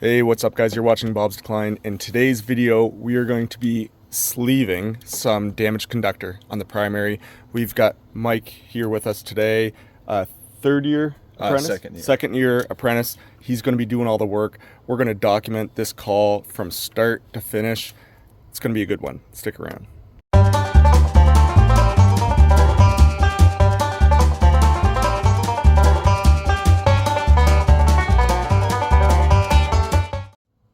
Hey, what's up guys? You're watching Bobsdecline. In today's video, we are going to be sleeving some damaged conductor on the primary. We've got Mike here with us today, third year apprentice? Second year apprentice. He's going to be doing all the work. We're going to document this call from start to finish. It's going to be a good one. Stick around.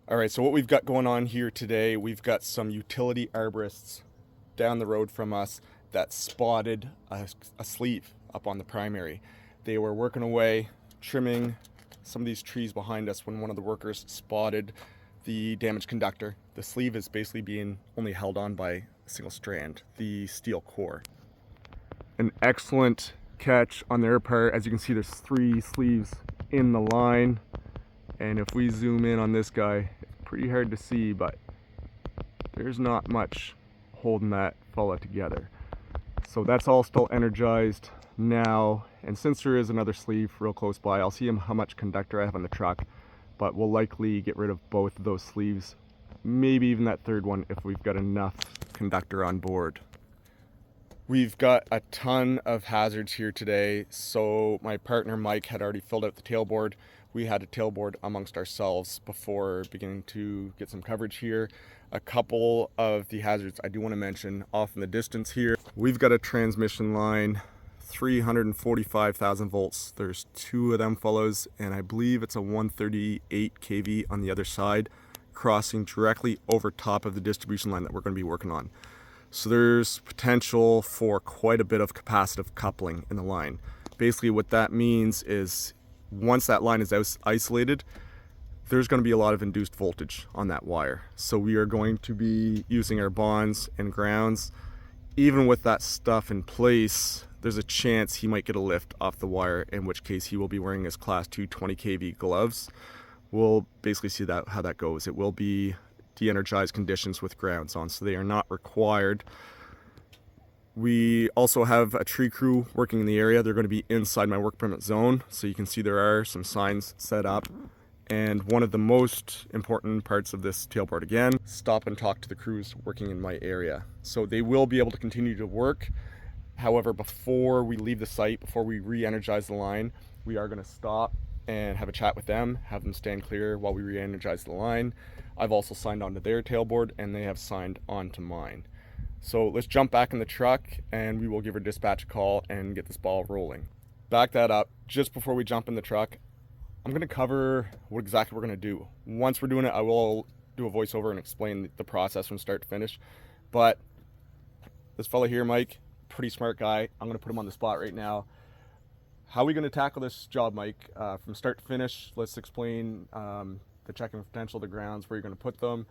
All right, so what we've got going on here today, we've got some utility arborists down the road from us that spotted a sleeve up on the primary. They were working away, trimming some of these trees behind us when one of the workers spotted the damaged conductor. The sleeve is basically being only held on by a single strand, the steel core. An excellent catch on their part. As you can see, there's 3 sleeves in the line. And if we zoom in on this guy, it's pretty hard to see, but there's not much holding that fella together. So that's all still energized now. And since there is another sleeve real close by, I'll see how much conductor I have on the truck, but we'll likely get rid of both of those sleeves, maybe even that third one if we've got enough conductor on board. We've got a ton of hazards here today. So my partner Mike had already filled out the tailboard. We had a tailboard amongst ourselves before beginning to get some coverage here. A couple of the hazards I do want to mention off in the distance here. We've got a transmission line, 345,000 volts. There's 2 of them fellows, and I believe it's a 138 kV on the other side, crossing directly over top of the distribution line that we're going to be working on. So there's potential for quite a bit of capacitive coupling in the line. Basically what that means is once that line is isolated, there's going to be a lot of induced voltage on that wire. So we are going to be using our bonds and grounds. Even with that stuff in place, there's a chance he might get a lift off the wire, in which case he will be wearing his class 2 20 kV gloves. We'll basically see how that goes. It will be de-energized conditions with grounds on, so they are not required. We also have a tree crew working in the area. They're going to be inside my work permit zone, so you can see there are some signs set up. And one of the most important parts of this tailboard, again, stop and talk to the crews working in my area. So they will be able to continue to work. However, before we leave the site, before we re-energize the line, we are going to stop and have a chat with them, have them stand clear while we re-energize the line. I've also signed onto their tailboard and they have signed onto mine. So let's jump back in the truck and we will give our dispatch a call and get this ball rolling. Back that up. Just before we jump in the truck, I'm going to cover what exactly we're going to do. Once we're doing it, I will do a voiceover and explain the process from start to finish. But this fella here, Mike, pretty smart guy. I'm going to put him on the spot right now. How are we going to tackle this job, Mike? From start to finish, let's explain the checking potential of the grounds, where you're going to put them,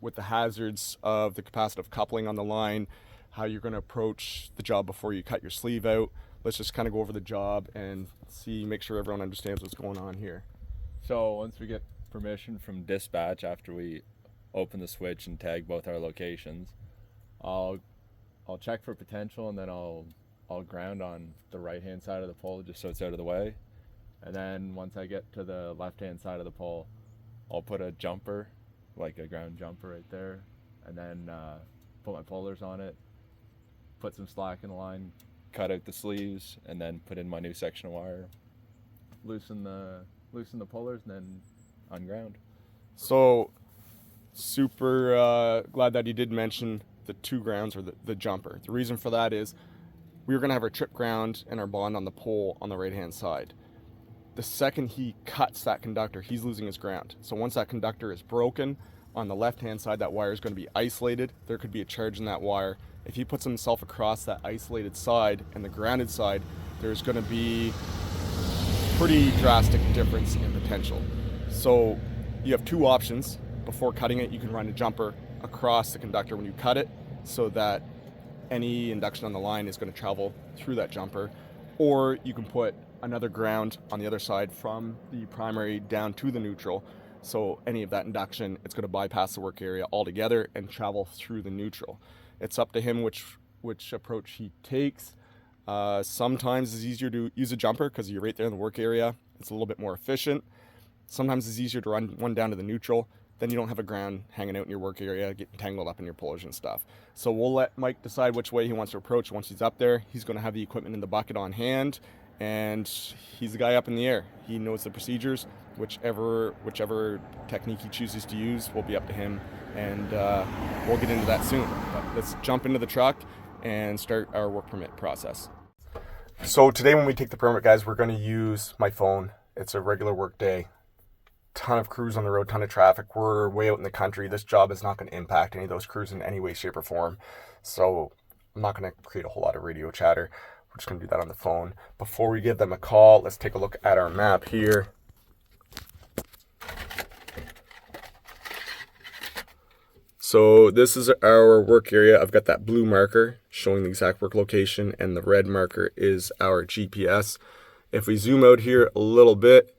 with the hazards of the capacitive coupling on the line, how you're going to approach the job before you cut your sleeve out. Let's just kind of go over the job and make sure everyone understands what's going on here. So once we get permission from dispatch, after we open the switch and tag both our locations, I'll check for potential, and then I'll ground on the right hand side of the pole just so it's out of the way. And then once I get to the left hand side of the pole, I'll put a jumper, like a ground jumper right there, and then put my pullers on it, put some slack in the line, cut out the sleeves, and then put in my new section of wire, loosen the pullers, and then unground. So super glad that you did mention the 2 grounds, or the jumper. The reason for that is we're going to have our trip ground and our bond on the pole on the right hand side. The second he cuts that conductor, he's losing his ground. So once that conductor is broken on the left hand side, that wire is going to be isolated. There could be a charge in that wire. If he puts himself across that isolated side and the grounded side, there's going to be pretty drastic difference in potential. So you have 2 options. Before cutting it, you can run a jumper across the conductor when you cut it, so that any induction on the line is going to travel through that jumper. Or you can put another ground on the other side from the primary down to the neutral, so any of that induction, it's going to bypass the work area altogether and travel through the neutral. It's up to him which approach he takes. Sometimes it's easier to use a jumper because you're right there in the work area. It's a little bit more efficient. Sometimes it's easier to run one down to the neutral, then you don't have a ground hanging out in your work area, getting tangled up in your pullers and stuff. So we'll let Mike decide which way he wants to approach. Once he's up there, he's going to have the equipment in the bucket on hand, and he's the guy up in the air. He knows the procedures. Whichever technique he chooses to use will be up to him, and we'll get into that soon. But let's jump into the truck and start our work permit process. So today when we take the permit, guys, we're going to use my phone. It's a regular work day. Ton of crews on the road, ton of traffic. We're way out in the country. This job is not going to impact any of those crews in any way, shape, or form. So I'm not going to create a whole lot of radio chatter. We're just going to do that on the phone. Before we give them a call, let's take a look at our map here. So this is our work area. I've got that blue marker showing the exact work location, and the red marker is our GPS. If we zoom out here a little bit,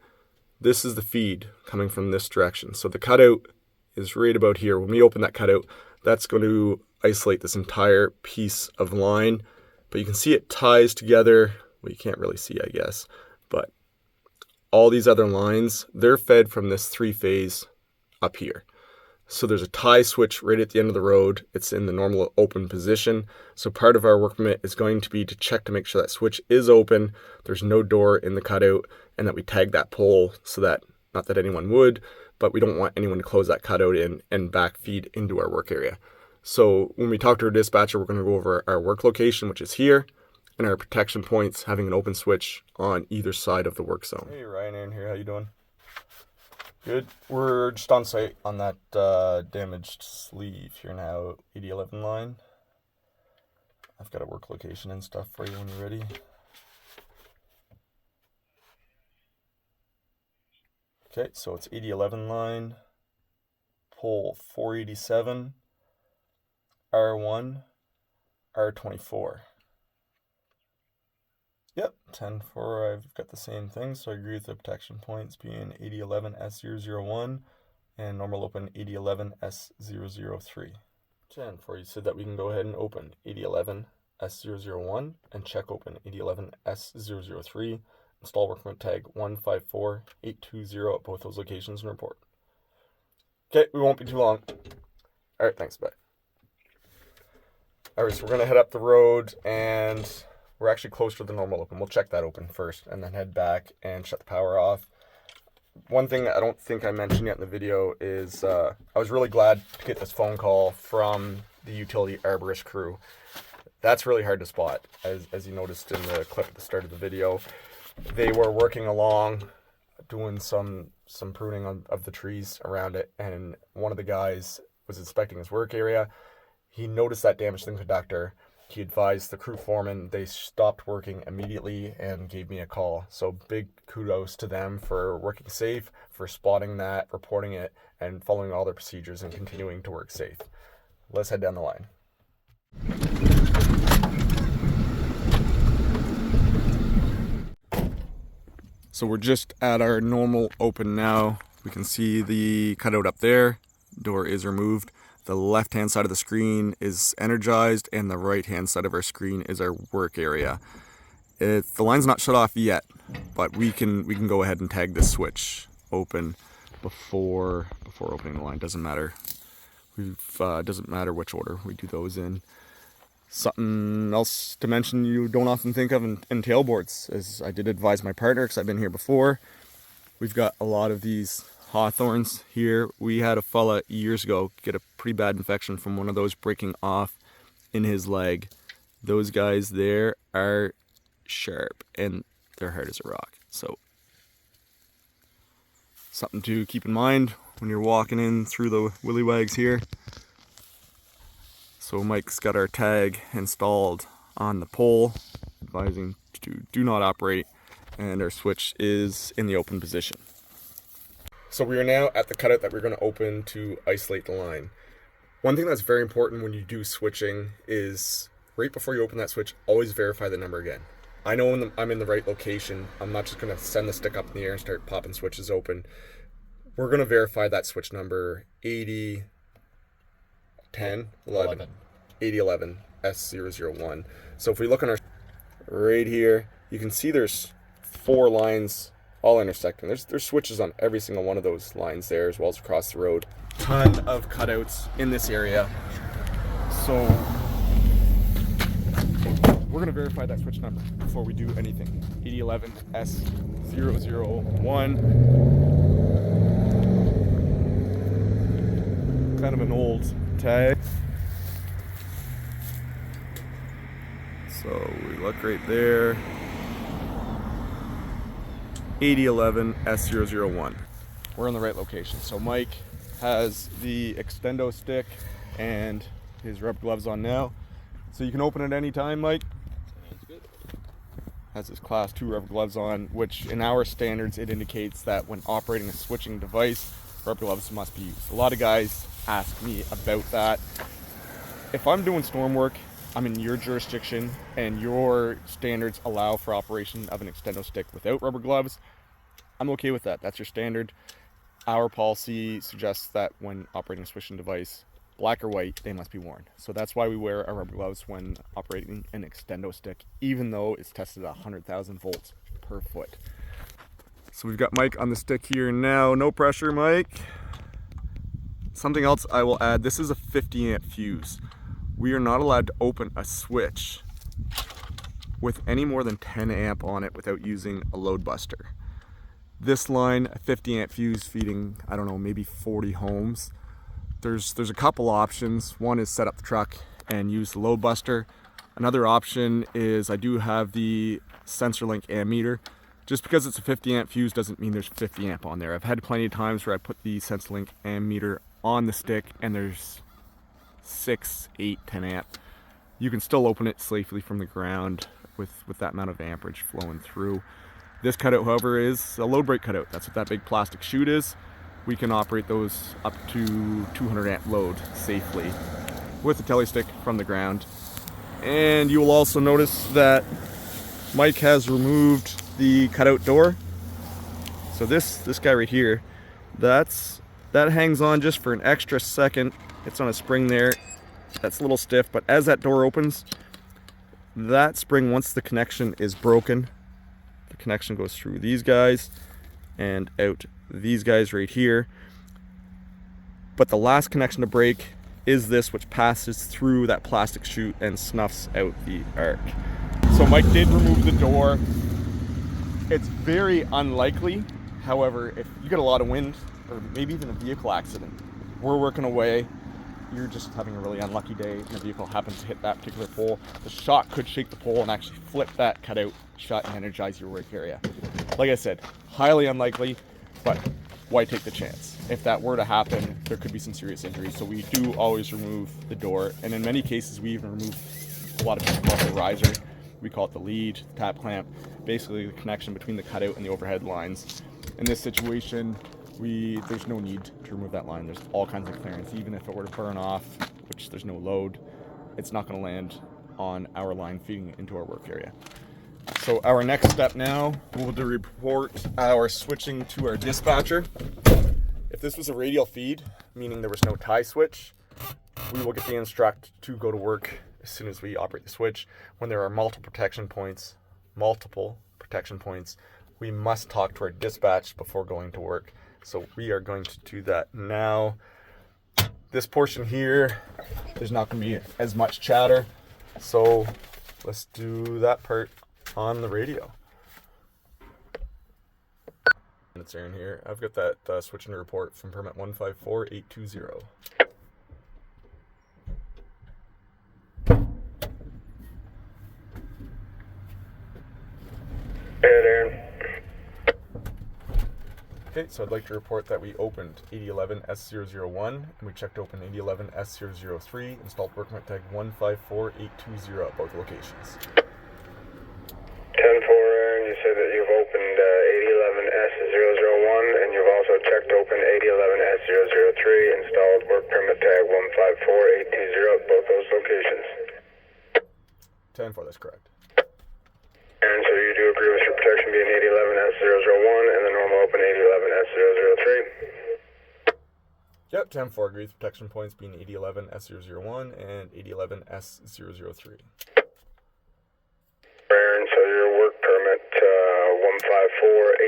this is the feed coming from this direction. So the cutout is right about here. When we open that cutout, that's going to isolate this entire piece of line. But you can see it ties together. Well, you can't really see, I guess. But all these other lines, they're fed from this three-phase up here. So there's a tie switch right at the end of the road. It's in the normal open position. So part of our work permit is going to be to check to make sure that switch is open, there's no door in the cutout, and that we tag that pole so that, not that anyone would, but we don't want anyone to close that cutout in and back feed into our work area. So when we talk to our dispatcher, we're going to go over our work location, which is here, and our protection points, having an open switch on either side of the work zone. Hey, Ryan Aaron here. How you doing? Good. We're just on site on that damaged sleeve here now, 8011 line. I've got a work location and stuff for you when you're ready. Okay, so it's 8011 line, pole 487, R1, R24. Yep, 10-4, I've got the same thing, so I agree with the protection points being 8011 S001 and normal open 8011 S003. 10-4, you said that we can go ahead and open 8011 S001 and check open 8011 S003, install work permit tag 154820 at both those locations and report. Okay, we won't be too long. Alright, thanks, bye. Alright, so we're going to head up the road, and we're actually close to the normal open. We'll check that open first and then head back and shut the power off. One thing that I don't think I mentioned yet in the video is I was really glad to get this phone call from the utility arborist crew. That's really hard to spot, as you noticed in the clip at the start of the video. They were working along, doing some pruning of the trees around it, and one of the guys was inspecting his work area. He noticed that damaged in conductor. He advised the crew foreman. They stopped working immediately and gave me a call. So big kudos to them for working safe, for spotting that, reporting it, and following all their procedures and continuing to work safe. Let's head down the line. So we're just at our normal open now. We can see the cutout up there. Door is removed. The left-hand side of the screen is energized, and the right-hand side of our screen is our work area. The line's not shut off yet, but we can go ahead and tag this switch open before opening the line. Doesn't matter. Doesn't matter which order we do those in. Something else to mention you don't often think of in tailboards, as I did advise my partner, because I've been here before. We've got a lot of these hawthorns here. We had a fella years ago get a pretty bad infection from one of those breaking off in his leg. Those guys there are sharp and they're hard as a rock. So something to keep in mind when you're walking in through the willywags here. So Mike's got our tag installed on the pole, advising to do not operate, and our switch is in the open position. So we are now at the cutout that we're going to open to isolate the line. One thing that's very important when you do switching is right before you open that switch, always verify the number again. I know when I'm in the right location. I'm not just going to send the stick up in the air and start popping switches open. We're going to verify that switch number 8011 S001. So if we look on our right here, you can see there's 4 lines all intersecting. There's switches on every single one of those lines there, as well as across the road. Ton of cutouts in this area. So we're gonna verify that switch number before we do anything. 8011 S001. Kind of an old tag. So we look right there. 8011 S001. We're in the right location. So Mike has the extendo stick and his rubber gloves on now. So you can open it anytime, Mike. Sounds good. Has his class 2 rubber gloves on, which in our standards it indicates that when operating a switching device, rubber gloves must be used. A lot of guys ask me about that. If I'm doing storm work, I'm in your jurisdiction and your standards allow for operation of an extendo stick without rubber gloves, I'm okay with that. That's your standard. Our policy suggests that when operating a switching device, black or white, they must be worn. So that's why we wear our rubber gloves when operating an extendo stick, even though it's tested at 100,000 volts per foot. So we've got Mike on the stick here now. No pressure, Mike. Something else I will add, this is a 50 amp fuse. We are not allowed to open a switch with any more than 10 amp on it without using a load buster. This line, a 50 amp fuse feeding, I don't know, maybe 40 homes. There's a couple options. One is set up the truck and use the load buster. Another option is I do have the sensor link ammeter. Just because it's a 50 amp fuse doesn't mean there's 50 amp on there. I've had plenty of times where I put the sensor link ammeter on the stick and there's 6, 8, 10 amp. You can still open it safely from the ground with that amount of amperage flowing through. This cutout, however, is a load break cutout. That's what that big plastic chute is. We can operate those up to 200 amp load safely with the tele stick from the ground. And you will also notice that Mike has removed the cutout door. So this guy right here, that hangs on just for an extra second. It's on a spring there. That's a little stiff, but as that door opens, that spring, once the connection is broken, the connection goes through these guys and out these guys right here. But the last connection to break is this, which passes through that plastic chute and snuffs out the arc. So Mike did remove the door. It's very unlikely, however, if you get a lot of wind or maybe even a vehicle accident, we're working away, you're just having a really unlucky day and the vehicle happens to hit that particular pole, the shock could shake the pole and actually flip that cutout shut and energize your work area. Like I said, highly unlikely, but why take the chance? If that were to happen, there could be some serious injuries. So we do always remove the door, and in many cases we even remove a lot of people call it the riser. We call it the lead, tap clamp, basically the connection between the cutout and the overhead lines. In this situation, there's no need to remove that line. There's all kinds of clearance. Even if it were to burn off, which there's no load, it's not going to land on our line feeding into our work area. So our next step now will be to report our switching to our dispatcher. If this was a radial feed, meaning there was no tie switch, we will get the instruct to go to work as soon as we operate the switch. When there are multiple protection points, we must talk to our dispatch before going to work. So we are going to do that now. This portion here, there's not going to be as much chatter. So let's do that part on the radio. It's Aaron here. I've got that switching report from permit 154820. Aaron. Okay, so I'd like to report that we opened 8011 S001 and we checked open 8011 S003, installed work permit tag 154820 at both locations. 10-4, Aaron, you said that you've opened 8011 S001 and you've also checked open 8011 S003, installed work permit tag 154820 at both those locations. 10-4, that's correct. And so you do agree with your protection being 8011 S001 and the normal open 8011 S003? Yep, 10-4 agrees. Protection points being 8011 S001 and 8011 S003. Aaron, so your work permit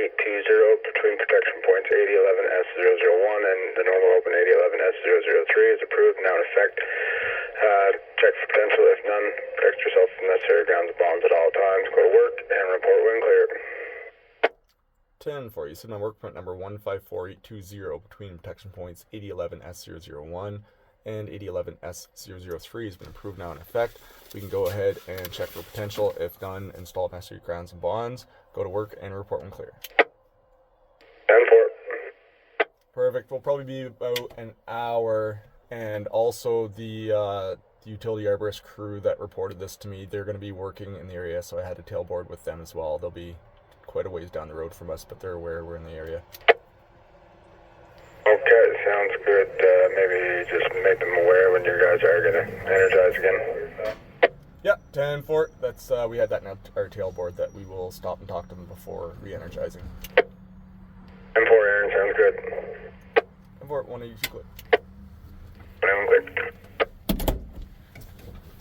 between protection points 8011S001 and the normal open 8011S003 is approved, now in effect. Check for potential. If none, protect yourself from necessary grounds and bombs at all times. Go to work and report when clear. 10 for you. Sitting on work point number 154820 between protection points 8011S001 and 8011S003 has been approved, now in effect. We can go ahead and check for potential. If none, install necessary grounds and bonds. Go to work and report when clear. 10-4. Perfect. We'll probably be about an hour. And also the utility arborist crew that reported this to me, they're going to be working in the area, so I had to tailboard with them as well. They'll be quite a ways down the road from us, but they're aware we're in the area. Okay, sounds good. Maybe just make them aware when you guys are going to energize again. Yeah, 10-4. That's we had that in our tailboard that we will stop and talk to them before re-energizing. 10-4, Aaron, sounds good. 10-4, 182 click.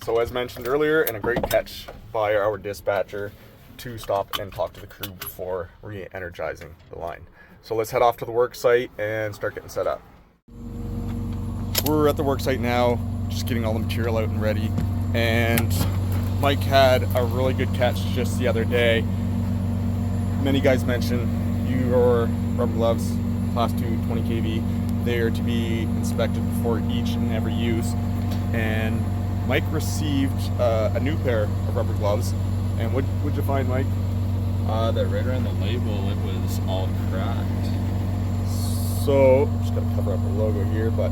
So as mentioned earlier, and a great catch by our dispatcher to stop and talk to the crew before re-energizing the line. So let's head off to the work site and start getting set up. We're at the work site now, just getting all the material out and ready. And Mike had a really good catch just the other day. Many guys mentioned your rubber gloves, class 2, 20 kV, they are to be inspected before each and every use. And Mike received a new pair of rubber gloves. And what'd you find, Mike? That right around the label, it was all cracked. So, just gotta cover up the logo here, but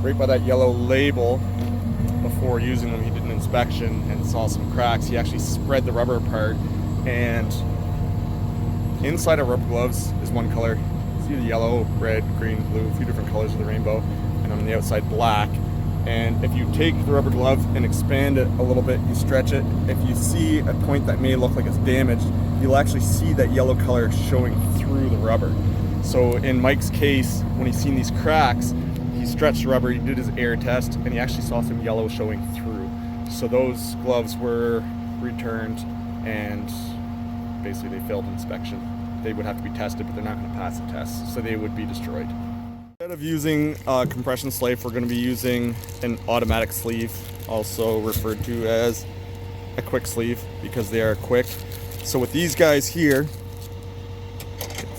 right by that yellow label, before using them, he did an inspection and saw some cracks. He actually spread the rubber apart, and inside of rubber gloves is one color. See the yellow, red, green, blue, a few different colors of the rainbow, and on the outside black. And if you take the rubber glove and expand it a little bit, you stretch it, if you see a point that may look like it's damaged, you'll actually see that yellow color showing through the rubber. So in Mike's case, when he's seen these cracks, he stretched the rubber, he did his air test, and he actually saw some yellow showing through. So those gloves were returned, and basically they failed inspection. They would have to be tested, but they're not going to pass the test, so they would be destroyed. Instead of using a compression sleeve, we're going to be using an automatic sleeve, also referred to as a quick sleeve, because they are quick. So with these guys here,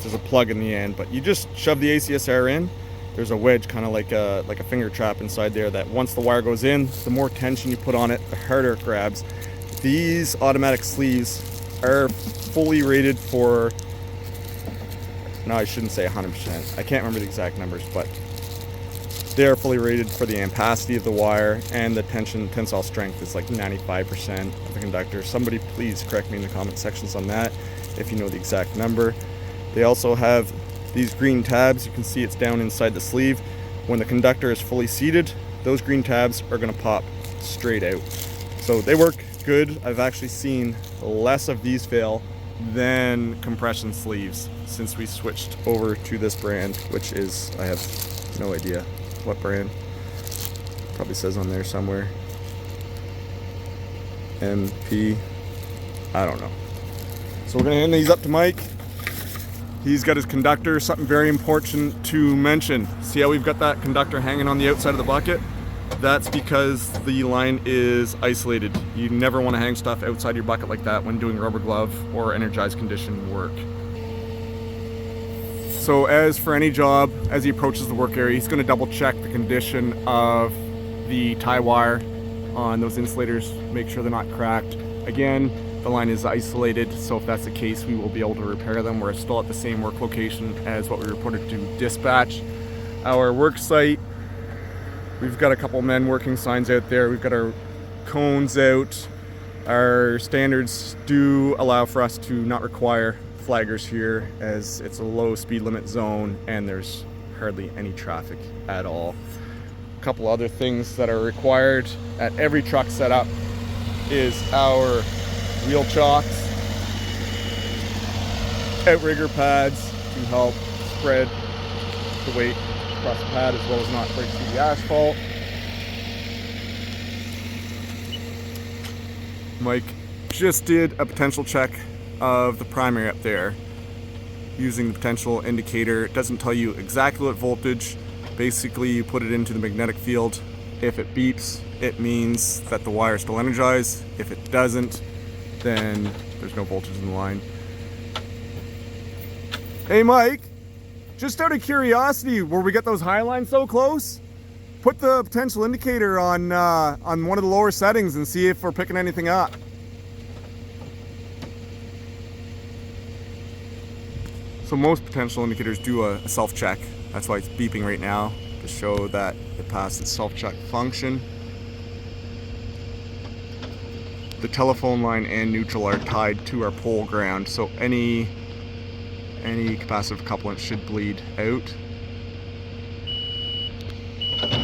there's a plug in the end, but you just shove the ACSR in. There's a wedge, kind of like a finger trap inside there, that once the wire goes in, the more tension you put on it, the harder it grabs. These automatic sleeves are fully rated for, no, I shouldn't say 100%. I can't remember the exact numbers, but they are fully rated for the ampacity of the wire, and the tensile strength is like 95% of the conductor. Somebody please correct me in the comment sections on that if you know the exact number. They also have these green tabs. You can see it's down inside the sleeve. When the conductor is fully seated, those green tabs are going to pop straight out. So they work good. I've actually seen less of these fail than compression sleeves since we switched over to this brand, which is, I have no idea what brand. Probably says on there somewhere. MP. I don't know. So we're going to hand these up to Mike. He's got his conductor. Something very important to mention. See how we've got that conductor hanging on the outside of the bucket? That's because the line is isolated. You never want to hang stuff outside your bucket like that when doing rubber glove or energized condition work. So as for any job, as he approaches the work area, he's going to double check the condition of the tie wire on those insulators, make sure they're not cracked. Again, the line is isolated, so if that's the case, we will be able to repair them. We're still at the same work location as what we reported to dispatch. Our work site, we've got a couple men working signs out there. We've got our cones out. Our standards do allow for us to not require flaggers here, as it's a low speed limit zone and there's hardly any traffic at all. A couple other things that are required at every truck setup is our wheel chocks, outrigger pads to help spread the weight across the pad as well as not break through the asphalt. Mike just did a potential check of the primary up there. using the potential indicator. It doesn't tell you exactly what voltage. Basically, you put it into the magnetic field. If it beeps, it means that the wire is still energized. If it doesn't, then there's no voltage in the line. Hey Mike, just out of curiosity, where we get those high lines so close, put the potential indicator on one of the lower settings and see if we're picking anything up. So most potential indicators do a self-check. That's why it's beeping right now, to show that it passed its self-check function. The telephone line and neutral are tied to our pole ground, so any capacitive couplant should bleed out.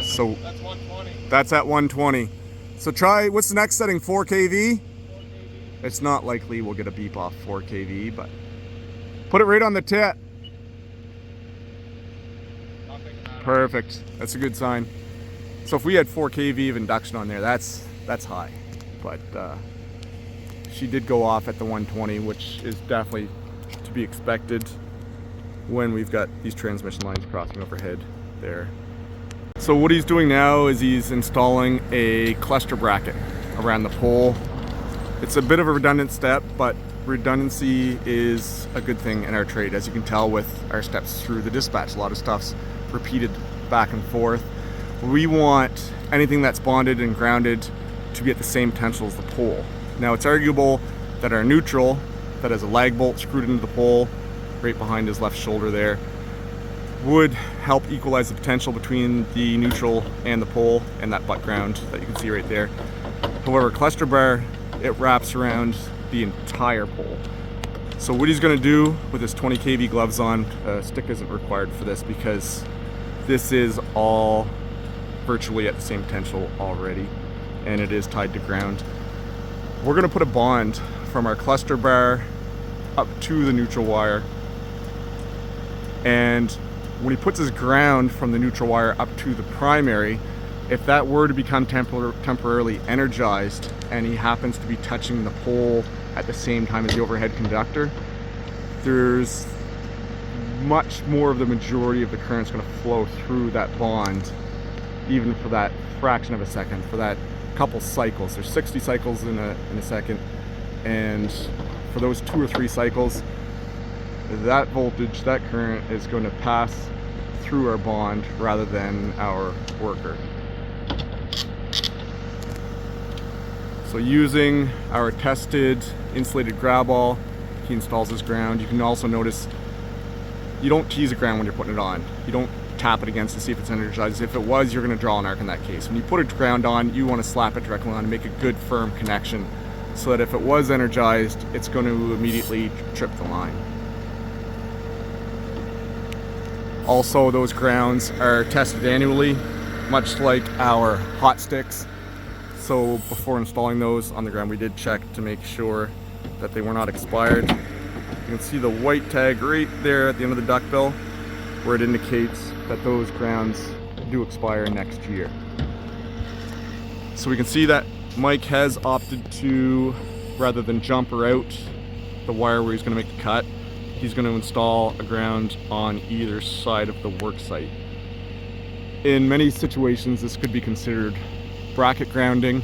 So That's 120. that's at 120. So try, what's the next setting, 4 kV? 4 kV. It's not likely we'll get a beep off 4 kV, but put it right on the tip. Perfect. That's a good sign. So if we had 4 kV of induction on there, that's high. But she did go off at the 120, which is definitely to be expected when we've got these transmission lines crossing overhead there. So what he's doing now is he's installing a cluster bracket around the pole. It's a bit of a redundant step, but redundancy is a good thing in our trade, as you can tell with our steps through the dispatch. A lot of stuff's repeated back and forth. We want anything that's bonded and grounded to be at the same potential as the pole. Now it's arguable that our neutral, that has a lag bolt screwed into the pole right behind his left shoulder there, would help equalize the potential between the neutral and the pole and that butt ground that you can see right there. However, cluster bar, it wraps around the entire pole. So what he's going to do with his 20 kV gloves on, stick isn't required for this because this is all virtually at the same potential already, and it is tied to ground. We're going to put a bond from our cluster bar up to the neutral wire, and when he puts his ground from the neutral wire up to the primary, if that were to become temporarily energized and he happens to be touching the pole at the same time as the overhead conductor, there's much more of the majority of the current's going to flow through that bond, even for that fraction of a second, for that couple cycles. There's 60 cycles in a second, and for those 2 or 3 cycles, that voltage, that current is going to pass through our bond rather than our worker. So using our tested insulated grab ball, he installs his ground. You can also notice you don't tease the ground when you're putting it on. You don't tap it against to see if it's energized. If it was, you're going to draw an arc in that case. When you put a ground on, you want to slap it directly on and make a good firm connection so that if it was energized, it's going to immediately trip the line. Also, those grounds are tested annually, much like our hot sticks. So before installing those on the ground, we did check to make sure that they were not expired. You can see the white tag right there at the end of the duckbill, where it indicates that those grounds do expire next year. So we can see that Mike has opted to, rather than jumper out the wire where he's going to make the cut, he's going to install a ground on either side of the work site. In many situations, this could be considered bracket grounding.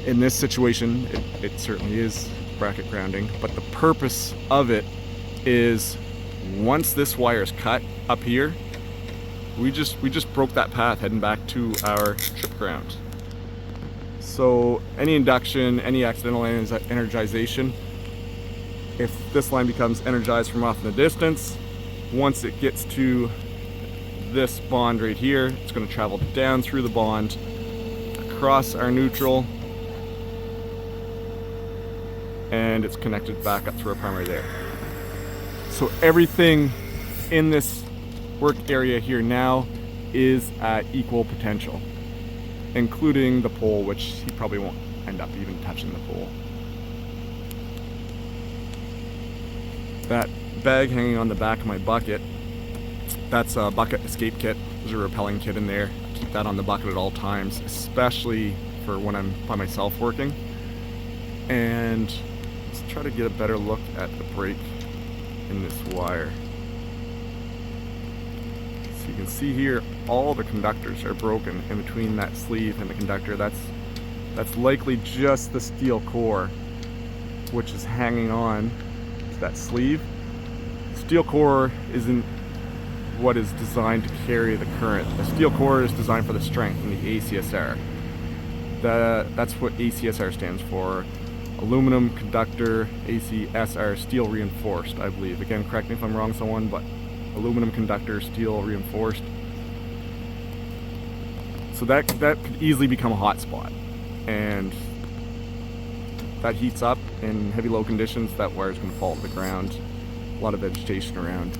In this situation, it certainly is bracket grounding, but the purpose of it is once this wire is cut up here, we just broke that path heading back to our trip ground. So any induction, any accidental energization, if this line becomes energized from off in the distance, once it gets to this bond right here, it's going to travel down through the bond, across our neutral, and it's connected back up through our primary there. So everything in this work area here now is at equal potential, including the pole, which he probably won't end up even touching the pole. That bag hanging on the back of my bucket, that's a bucket escape kit. There's a rappelling kit in there. Keep that on the bucket at all times, especially for when I'm by myself working. And let's try to get a better look at the brake in this wire. So you can see here, all the conductors are broken in between that sleeve and the conductor. That's likely just the steel core, which is hanging on to that sleeve. Steel core isn't what is designed to carry the current. The steel core is designed for the strength in the ACSR. That's what ACSR stands for. Aluminum conductor, ACSR, steel reinforced, I believe. Again, correct me if I'm wrong, someone, but aluminum conductor, steel reinforced. So that could easily become a hot spot, and that heats up in heavy load conditions. That wire is going to fall to the ground. A lot of vegetation around.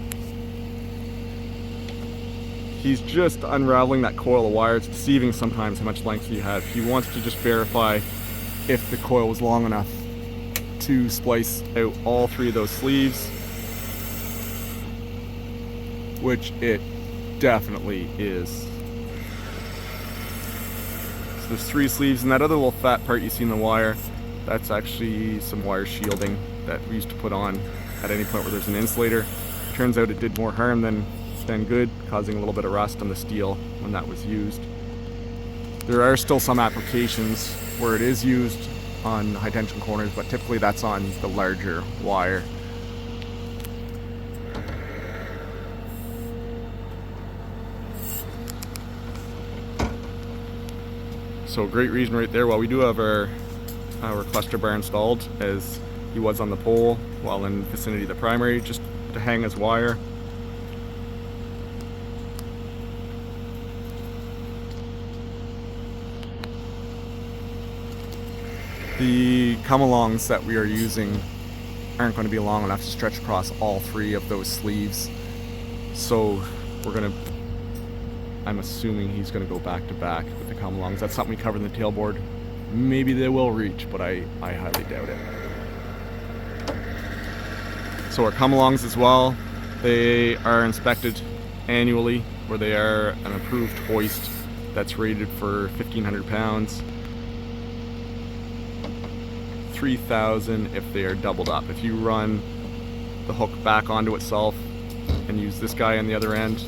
He's just unraveling that coil of wire. It's deceiving sometimes how much length you have. He wants to just verify if the coil was long enough to splice out all three of those sleeves, which it definitely is. So there's three sleeves, and that other little fat part you see in the wire, that's actually some wire shielding that we used to put on at any point where there's an insulator. Turns out it did more harm than good, causing a little bit of rust on the steel when that was used. There are still some applications where it is used on high tension corners, but typically that's on the larger wire. So great reason right there. While we do have our cluster bar installed, as he was on the pole while in vicinity of the primary, just to hang his wire. The come-alongs that we are using aren't going to be long enough to stretch across all three of those sleeves. So I'm assuming he's going to go back to back with the come-alongs. That's something we covered in the tailboard. Maybe they will reach, but I highly doubt it. So our come-alongs as well, they are inspected annually, where they are an approved hoist that's rated for 1,500 pounds. 3,000 if they are doubled up. If you run the hook back onto itself and use this guy on the other end,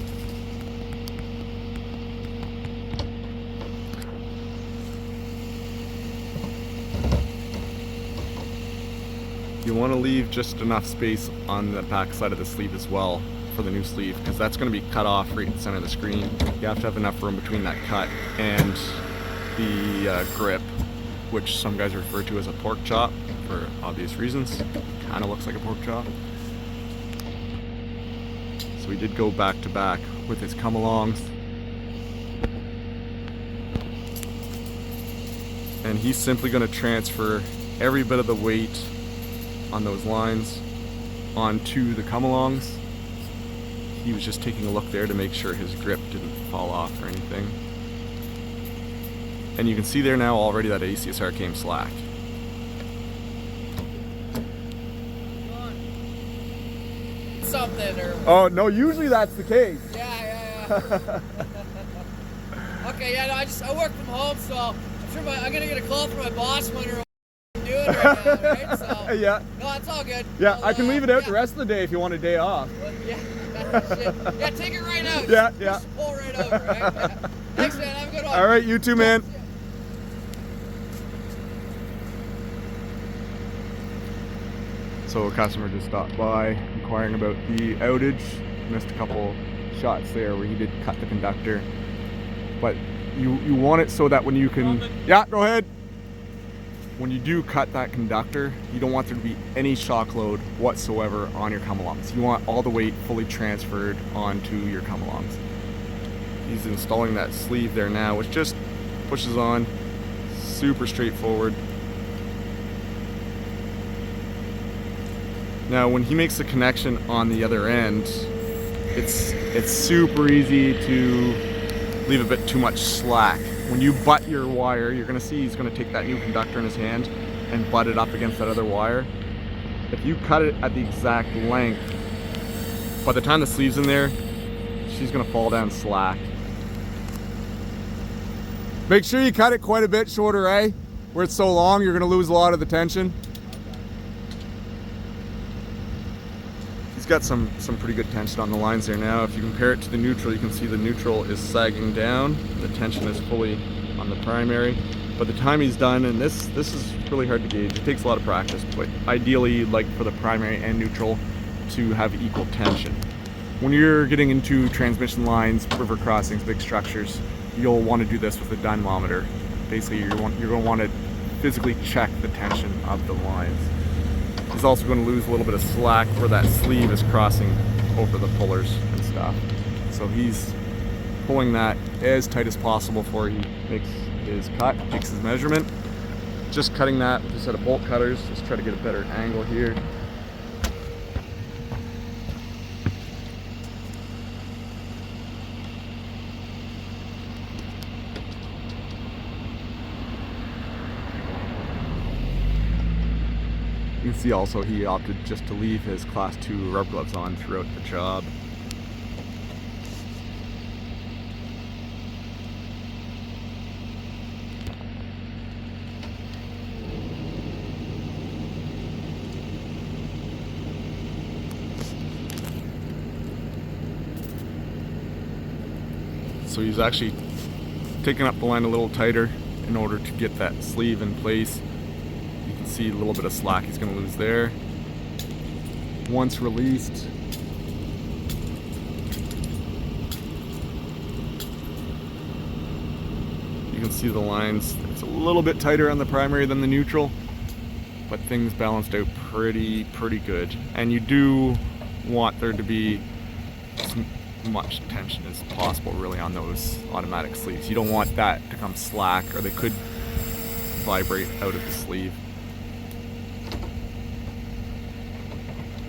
you want to leave just enough space on the back side of the sleeve as well for the new sleeve, because that's going to be cut off right in the center of the screen. You have to have enough room between that cut and the grip, which some guys refer to as a pork chop for obvious reasons. Kind of looks like a pork chop. So we did go back to back with his come-alongs. And he's simply going to transfer every bit of the weight on those lines onto the come-alongs. He was just taking a look there to make sure his grip didn't fall off or anything. And you can see there now already that ACSR came slack. Something or... Oh, no, usually that's the case. Yeah. Okay, yeah, no, I work from home, so I'm sure I'm gonna get a call from my boss when I'm doing right now, right? So, Yeah. no, it's all good. Yeah, I'll, I can leave it out yeah. the rest of the day if you want a day off. Well, yeah, shit. Yeah, take it right out. Yeah, Just yeah. pull right over, right? Yeah. Thanks, man. Have a good one. All right, you too, man. So a customer just stopped by inquiring about the outage. Missed a couple shots there where he did cut the conductor. But you want it so that when you can... Yeah, go ahead. When you do cut that conductor, you don't want there to be any shock load whatsoever on your come-alongs. You want all the weight fully transferred onto your come-alongs. He's installing that sleeve there now, which just pushes on. Super straightforward. Now when he makes the connection on the other end, it's super easy to leave a bit too much slack. When you butt your wire, you're going to see he's going to take that new conductor in his hand and butt it up against that other wire. If you cut it at the exact length, by the time the sleeve's in there, she's going to fall down slack. Make sure you cut it quite a bit shorter, eh? Where it's so long, you're going to lose a lot of the tension. He's got some pretty good tension on the lines there now. If you compare it to the neutral, you can see the neutral is sagging down. The tension is fully on the primary. By the time he's done, and this is really hard to gauge, it takes a lot of practice, but ideally you'd like for the primary and neutral to have equal tension. When you're getting into transmission lines, river crossings, big structures, you'll want to do this with a dynamometer. Basically, you're going to want to physically check the tension of the lines. He's also going to lose a little bit of slack where that sleeve is crossing over the pullers and stuff. So he's pulling that as tight as possible before he makes his cut, takes his measurement. Just cutting that with a set of bolt cutters. Let's try to get a better angle here. You can see also he opted just to leave his class 2 rubber gloves on throughout the job. So he's actually taking up the line a little tighter in order to get that sleeve in place. You can see a little bit of slack he's going to lose there. Once released, you can see the lines. It's a little bit tighter on the primary than the neutral, but things balanced out pretty good. And you do want there to be as much tension as possible really on those automatic sleeves. You don't want that to come slack, or they could vibrate out of the sleeve.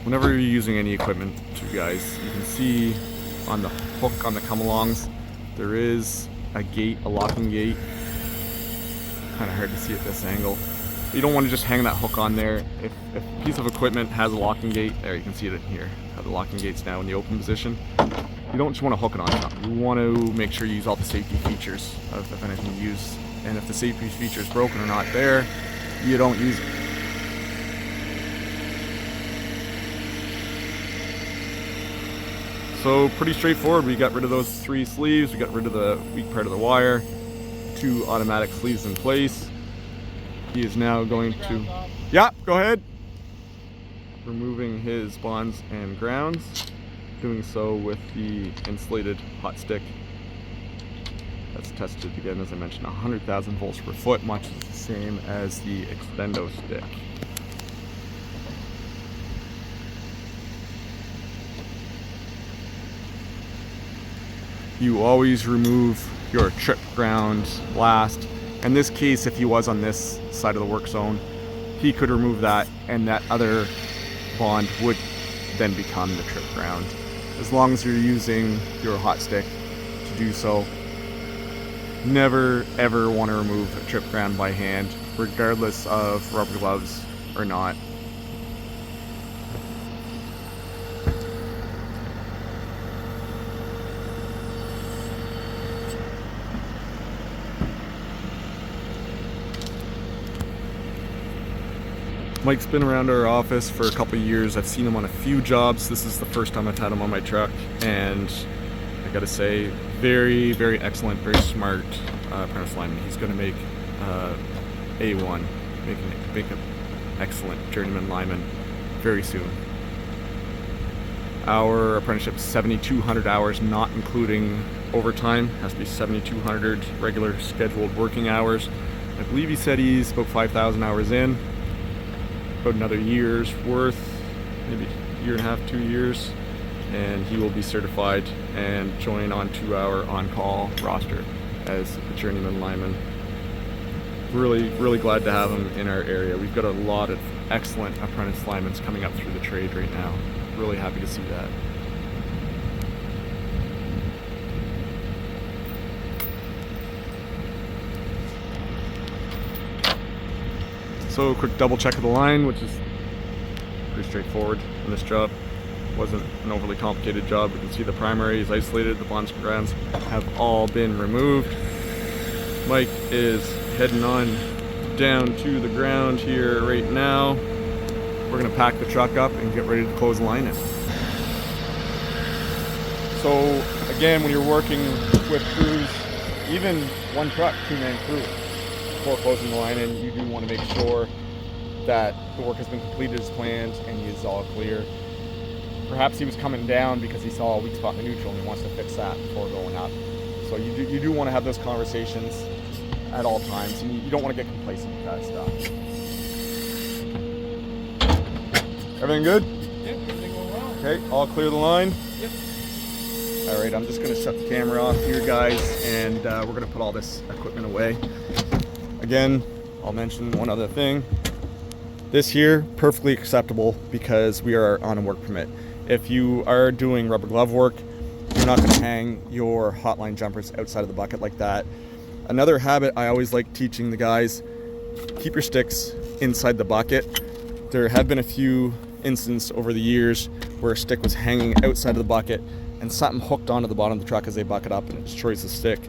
Whenever you're using any equipment, you guys, you can see on the hook on the come-alongs, there is a gate, a locking gate. Kind of hard to see at this angle. You don't want to just hang that hook on there. If a piece of equipment has a locking gate, there you can see it in here, how the locking gate's now in the open position. You don't just want to hook it on something. You want to make sure you use all the safety features of anything you use. And if the safety feature is broken or not there, you don't use it. So pretty straightforward. We got rid of those 3 sleeves. We got rid of the weak part of the wire. 2 automatic sleeves in place. He is now going to... Yeah, go ahead. Removing his bonds and grounds. Doing so with the insulated hot stick. That's tested again, as I mentioned, 100,000 volts per foot, much the same as the extendo stick. You always remove your trip ground last. In this case, if he was on this side of the work zone, he could remove that, and that other bond would then become the trip ground. As long as you're using your hot stick to do so, never ever want to remove a trip ground by hand, regardless of rubber gloves or not. Mike's been around our office for a couple of years. I've seen him on a few jobs. This is the first time I've had him on my truck, and I gotta say, very excellent, very smart apprentice lineman. He's gonna make A1, make an excellent journeyman lineman very soon. Our apprenticeship is 7,200 hours, not including overtime. Has to be 7,200 regular scheduled working hours. I believe he said he's about 5,000 hours in. About another year's worth, maybe a year and a half, 2 years, and he will be certified and join onto our on-call roster as a journeyman lineman. Really glad to have him in our area. We've got a lot of excellent apprentice linemen coming up through the trade right now. Really happy to see that. So a quick double check of the line, which is pretty straightforward in this job. Wasn't an overly complicated job. You can see the primary is isolated, the bonds and grounds have all been removed. Mike is heading on down to the ground here right now. We're gonna pack the truck up and get ready to close the line in. So again, when you're working with crews, even one truck, 2-man crew, before closing the line in, you do want to make sure that the work has been completed as planned and he is all clear. Perhaps he was coming down because he saw a weak spot in the neutral and he wants to fix that before going up. So you do want to have those conversations at all times, and you don't want to get complacent with that stuff. Everything good? Yep, everything went well. Okay, all clear the line? Yep. All right, I'm just going to shut the camera off here, guys, and we're going to put all this equipment away. Again, I'll mention one other thing. This here, perfectly acceptable because we are on a work permit. If you are doing rubber glove work, you're not going to hang your hotline jumpers outside of the bucket like that. Another habit I always like teaching the guys, keep your sticks inside the bucket. There have been a few instances over the years where a stick was hanging outside of the bucket and something hooked onto the bottom of the truck as they bucket up and it destroys the stick.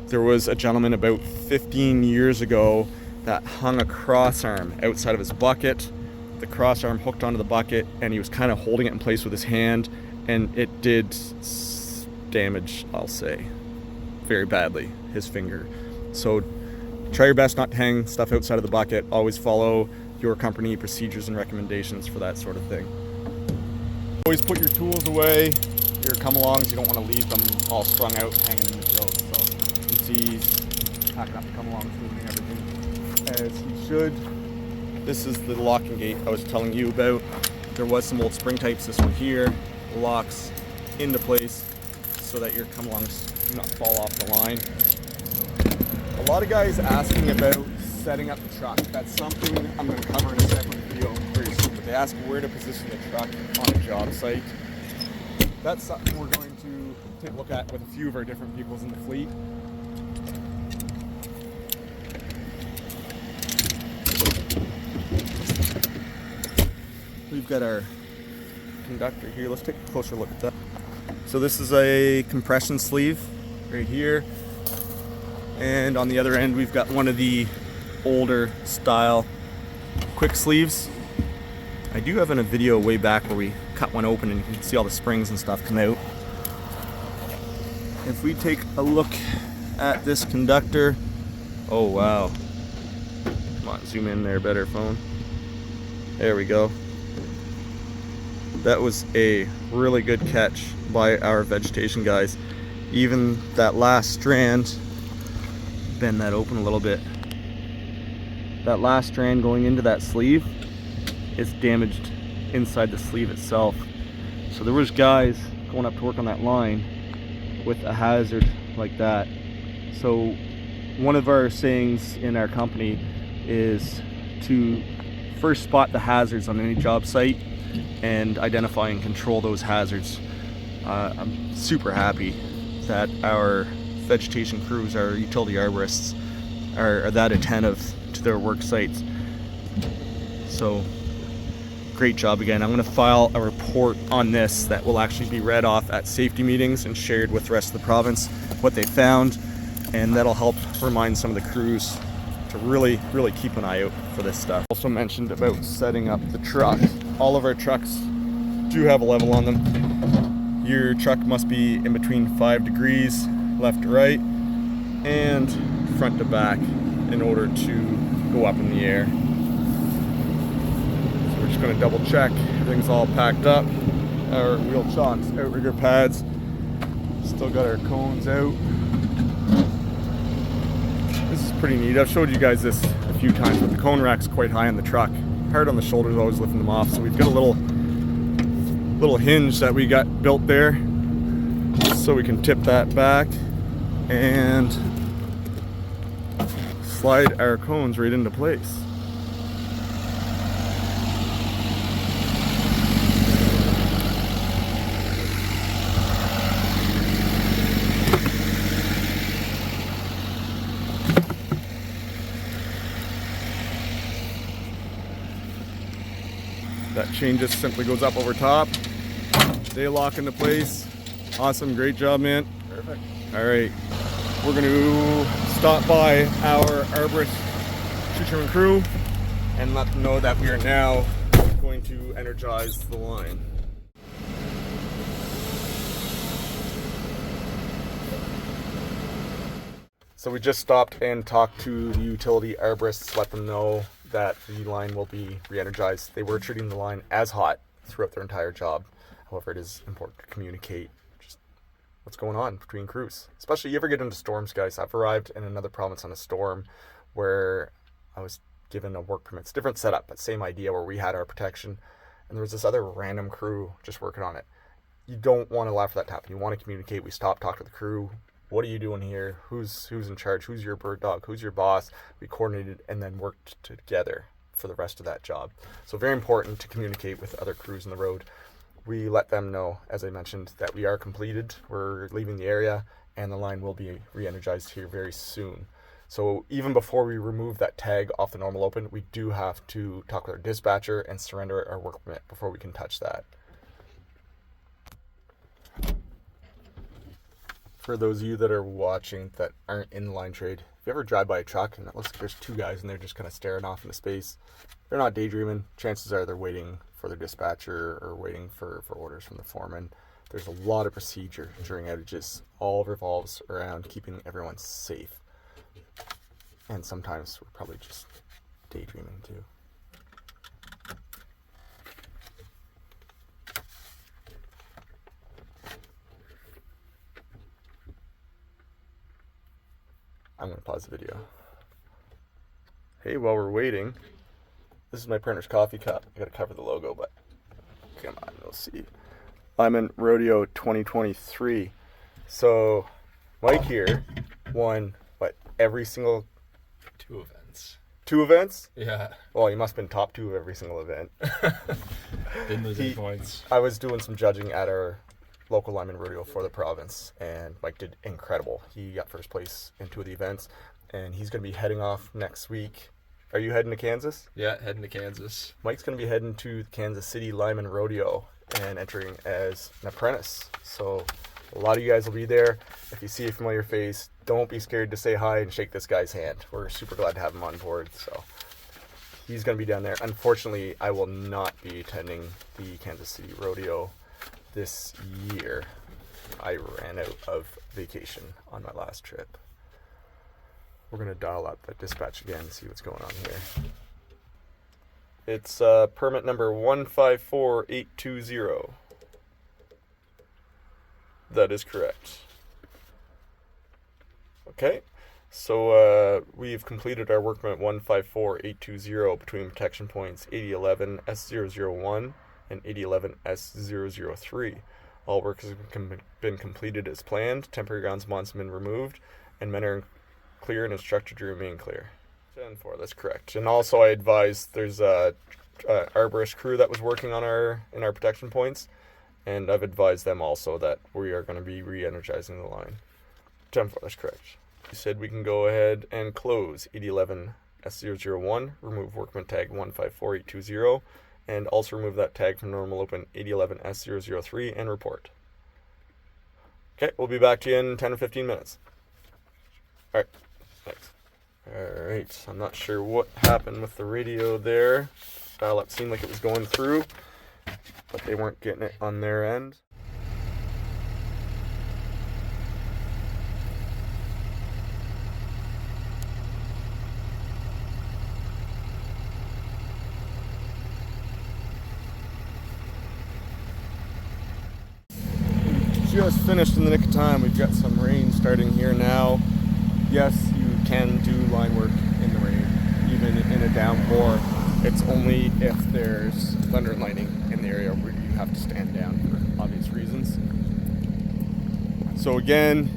There was a gentleman about 15 years ago that hung a crossarm outside of his bucket. The crossarm hooked onto the bucket and he was kind of holding it in place with his hand, and it did damage, I'll say, very badly, his finger. So try your best not to hang stuff outside of the bucket. Always follow your company procedures and recommendations for that sort of thing. Always put your tools away, your come-alongs. You don't want to leave them all strung out hanging in the road. So you can see he's packing up the come-alongs, moving everything as he should. This is the locking gate I was telling you about. There was some old spring type system here, locks into place so that your come-alongs do not fall off the line. A lot of guys asking about setting up the truck. That's something I'm going to cover in a separate video very soon, but they ask where to position the truck on a job site. That's something we're going to take a look at with a few of our different vehicles in the fleet. We've got our conductor here. Let's take a closer look at that. So this is a compression sleeve right here. And on the other end, we've got one of the older style quick sleeves. I do have in a video way back where we cut one open and you can see all the springs and stuff come out. If we take a look at this conductor, oh wow. Come on, zoom in there better, phone. There we go. That was a really good catch by our vegetation guys. Even that last strand, bend that open a little bit. That last strand going into that sleeve is damaged inside the sleeve itself. So there was guys going up to work on that line with a hazard like that. So one of our sayings in our company is to first spot the hazards on any job site and identify and control those hazards. I'm super happy that our vegetation crews, our utility arborists, are that attentive to their work sites. So great job again. I'm going to file a report on this that will actually be read off at safety meetings and shared with the rest of the province, what they found, and that'll help remind some of the crews to really keep an eye out for this stuff. Also mentioned about setting up the truck. All of our trucks do have a level on them. Your truck must be in between 5 degrees left to right and front to back in order to go up in the air. So we're just going to double check everything's all packed up. Our wheel chocks, outrigger pads, still got our cones out. This is pretty neat. I've showed you guys this a few times, but the cone rack's quite high on the truck. Hard on the shoulders, always lifting them off. So we've got a little hinge that we got built there, so we can tip that back and slide our cones right into place. That chain just simply goes up over top. They lock into place. Awesome, great job, man. Perfect. All right, we're going to stop by our arborist tree trimming crew and let them know that we are now going to energize the line. So we just stopped and talked to the utility arborists, let them know that the line will be re-energized. They were treating the line as hot throughout their entire job. However, it is important to communicate just what's going on between crews. Especially you ever get into storms, guys. I've arrived in another province on a storm where I was given a work permit. It's a different setup, but same idea where we had our protection. And there was this other random crew just working on it. You don't want to allow for that to happen. You want to communicate. We stopped, talked to the crew. What are you doing here? Who's in charge? Who's your bird dog? Who's your boss? We coordinated and then worked together for the rest of that job. So very important to communicate with other crews on the road. We let them know, as I mentioned, that we are completed. We're leaving the area and the line will be re-energized here very soon. So even before we remove that tag off the normal open, we do have to talk with our dispatcher and surrender our work permit before we can touch that. For those of you that are watching that aren't in the line trade, if you ever drive by a truck and it looks like there's two guys and they're just kind of staring off into space, they're not daydreaming. Chances are they're waiting for their dispatcher or waiting for orders from the foreman. There's a lot of procedure during outages. All revolves around keeping everyone safe. And sometimes we're probably just daydreaming too. I'm going to pause the video. Hey, while we're waiting, this is my printer's coffee cup. I got to cover the logo, but come on, we'll see. Lineman Rodeo 2023. So, Mike here won, every single... 2 events. 2 events? Yeah. Well, he must have been top 2 of every single event. Didn't lose any points. I was doing some judging at our local lineman rodeo for the province, and Mike did incredible. He got first place in 2 of the events, and he's going to be heading off next week. Are you heading to Kansas? Yeah, heading to Kansas. Mike's going to be heading to the Kansas City Lineman Rodeo and entering as an apprentice. So a lot of you guys will be there. If you see a familiar face, don't be scared to say hi and shake this guy's hand. We're super glad to have him on board. So he's going to be down there. Unfortunately, I will not be attending the Kansas City Rodeo this year. I ran out of vacation on my last trip. We're going to dial up the dispatch again and see what's going on here. It's permit number 154820. That is correct. Okay, so we've completed our work permit 154820 between protection points 8011 S001 and 8011 S003. All work has been completed as planned. Temporary grounds mods have been removed, and men are clear and instructed to remain clear. 10-4, that's correct. And also, I advised there's a arborist crew that was working on in our protection points, and I've advised them also that we are going to be re-energizing the line. 10-4, that's correct. You said we can go ahead and close 8011 S001, remove workman tag 154820, and also remove that tag from normal open 8011 S003 and report. Okay, we'll be back to you in 10 or 15 minutes. Alright, thanks. Alright, I'm not sure what happened with the radio there. Dial-up seemed like it was going through, but they weren't getting it on their end. Just finished in the nick of time. We've got some rain starting here now. Yes, you can do line work in the rain, even in a downpour. It's only if there's thunder and lightning in the area where you have to stand down for obvious reasons. So again,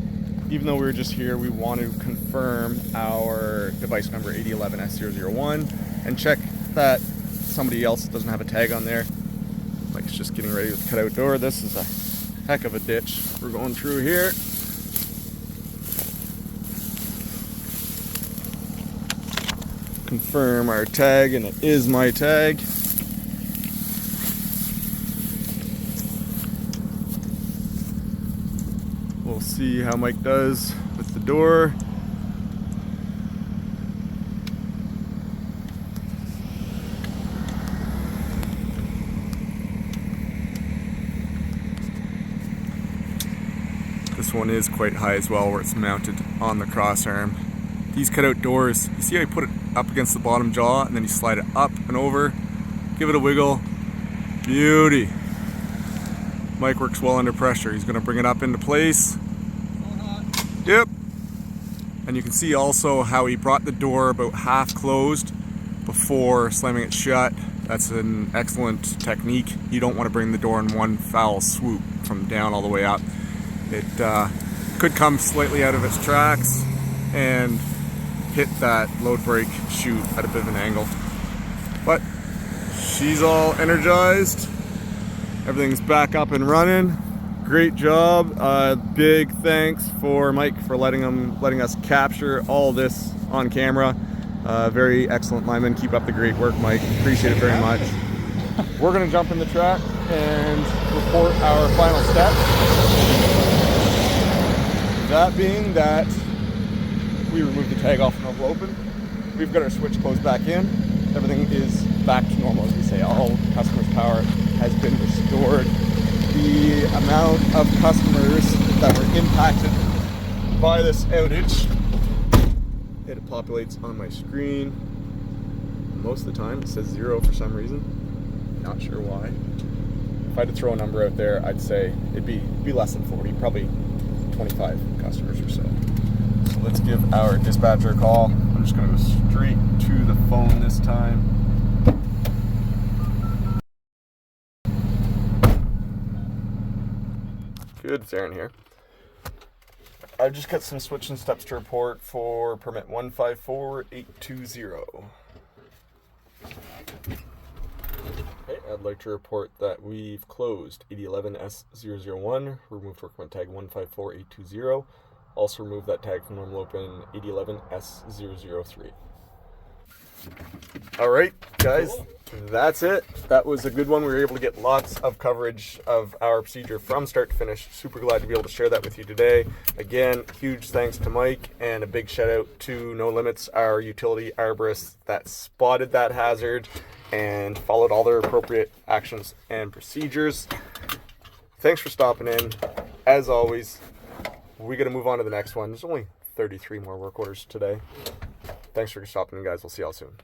even though we were just here, we want to confirm our device number 8011 S001 and check that somebody else doesn't have a tag on there. Mike's just getting ready with the cutout door. This is a heck of a ditch we're going through here. Confirm our tag, and it is my tag. We'll see how Mike does with the door. The This one is quite high as well, where it's mounted on the crossarm. These cutout doors, you see how you put it up against the bottom jaw and then you slide it up and over, give it a wiggle. Beauty. Mike works well under pressure. He's going to bring it up into place. Yep. And you can see also how he brought the door about half closed before slamming it shut. That's an excellent technique. You don't want to bring the door in one foul swoop from down all the way up. It could come slightly out of its tracks and hit that load brake chute at a bit of an angle. But she's all energized. Everything's back up and running. Great job. Big thanks for Mike for letting us capture all this on camera. Very excellent lineman. Keep up the great work, Mike. Appreciate it very much. We're going to jump in the truck and report our final steps. That being that we removed the tag off and level open. We've got our switch closed back in. Everything is back to normal, as we say. All customers' power has been restored. The amount of customers that were impacted by this outage, it populates on my screen. Most of the time it says 0 for some reason. Not sure why. If I had to throw a number out there, I'd say it'd be less than 40, probably 25 customers or so. So let's give our dispatcher a call. I'm just going to go straight to the phone this time. Good, it's Aaron here. I've just got some switching steps to report for permit 154820. Okay, I'd like to report that we've closed 8011S001, removed workman tag 154820, also removed that tag from normal open 8011S003. Alright guys, that's it. That was a good one. We were able to get lots of coverage of our procedure from start to finish. Super glad to be able to share that with you today. Again, huge thanks to Mike and a big shout out to No Limits, our utility arborist that spotted that hazard and followed all their appropriate actions and procedures. Thanks for stopping in. As always, we got to move on to the next one. There's only 33 more work orders today. Thanks for stopping in, guys. We'll see y'all soon.